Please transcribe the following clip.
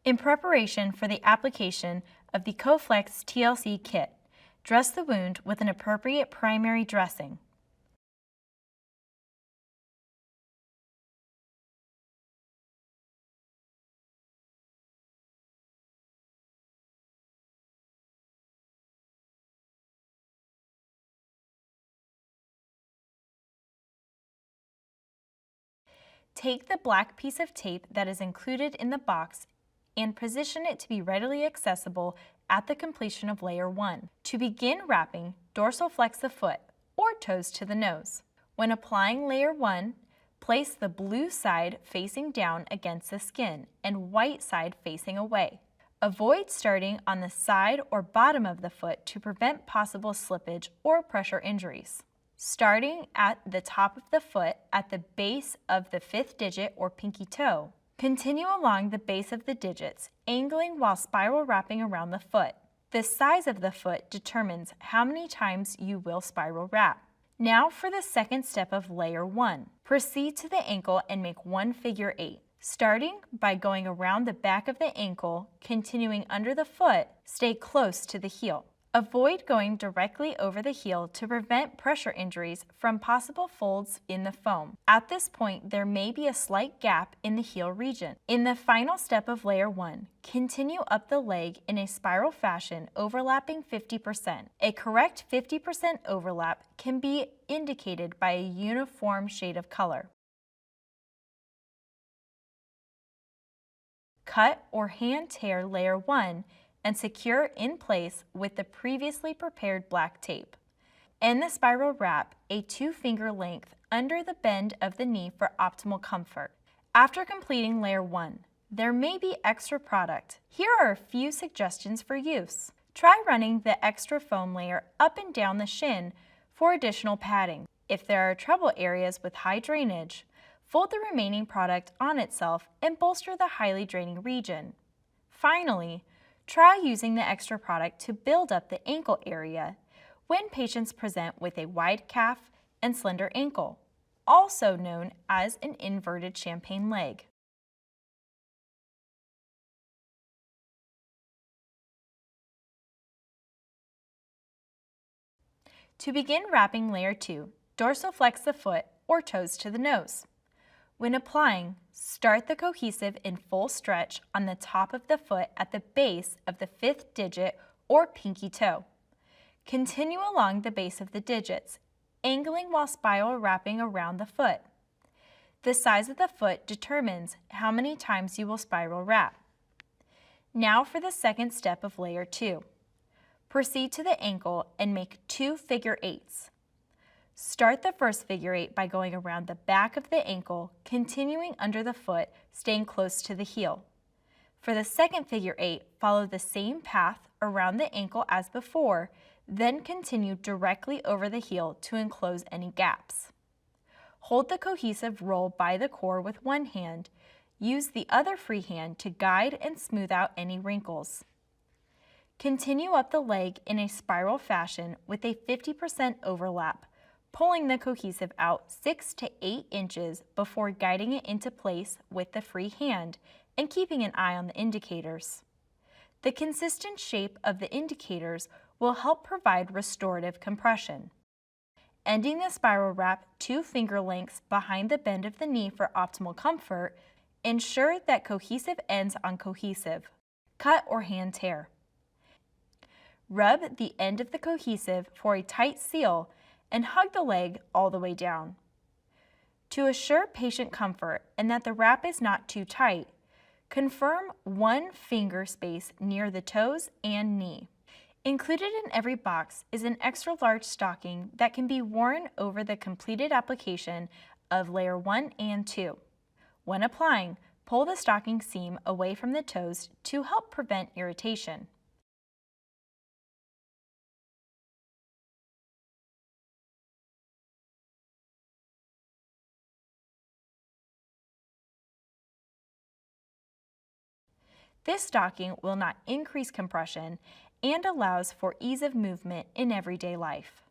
In preparation for the application of the CoFlex TLC kit, dress the wound with an appropriate primary dressing. Take the black piece of tape that is included in the box and position it to be readily accessible at the completion of layer 1. To begin wrapping, dorsal flex the foot or toes to the nose. When applying layer 1, place the blue side facing down against the skin and white side facing away. Avoid starting on the side or bottom of the foot to prevent possible slippage or pressure injuries. Starting at the top of the foot at the base of the 5th digit or pinky toe, continue along the base of the digits, angling while spiral wrapping around the foot. The size of the foot determines how many times you will spiral wrap. Now for the second step of layer 1. Proceed to the ankle and make one figure 8. Starting by going around the back of the ankle, continuing under the foot, stay close to the heel. Avoid going directly over the heel to prevent pressure injuries from possible folds in the foam. At this point, there may be a slight gap in the heel region. In the final step of layer 1, continue up the leg in a spiral fashion overlapping 50%. A correct 50% overlap can be indicated by a uniform shade of color. Cut or hand tear layer 1 and secure in place with the previously prepared black tape. End the spiral wrap a 2-finger length under the bend of the knee for optimal comfort. After completing layer 1, there may be extra product. Here are a few suggestions for use. Try running the extra foam layer up and down the shin for additional padding. If there are trouble areas with high drainage, fold the remaining product on itself and bolster the highly draining region. Finally, try using the extra product to build up the ankle area when patients present with a wide calf and slender ankle, also known as an inverted champagne leg. To begin wrapping layer 2, dorsal flex the foot or toes to the nose. When applying, start the cohesive in full stretch on the top of the foot at the base of the 5th digit or pinky toe. Continue along the base of the digits, angling while spiral wrapping around the foot. The size of the foot determines how many times you will spiral wrap. Now for the second step of layer 2. Proceed to the ankle and make 2 figure 8s. Start the first figure 8 by going around the back of the ankle, continuing under the foot, staying close to the heel. For the second figure 8, follow the same path around the ankle as before, then continue directly over the heel to enclose any gaps. Hold the cohesive roll by the core with one hand. Use the other free hand to guide and smooth out any wrinkles. Continue up the leg in a spiral fashion with a 50% overlap, pulling the cohesive out 6 to 8 inches before guiding it into place with the free hand and keeping an eye on the indicators. The consistent shape of the indicators will help provide restorative compression. Ending the spiral wrap 2 finger lengths behind the bend of the knee for optimal comfort, ensure that cohesive ends on cohesive. Cut or hand tear. Rub the end of the cohesive for a tight seal and hug the leg all the way down. To assure patient comfort and that the wrap is not too tight, confirm 1 finger space near the toes and knee. Included in every box is an extra large stocking that can be worn over the completed application of layer 1 and 2. When applying, pull the stocking seam away from the toes to help prevent irritation. This stocking will not increase compression and allows for ease of movement in everyday life.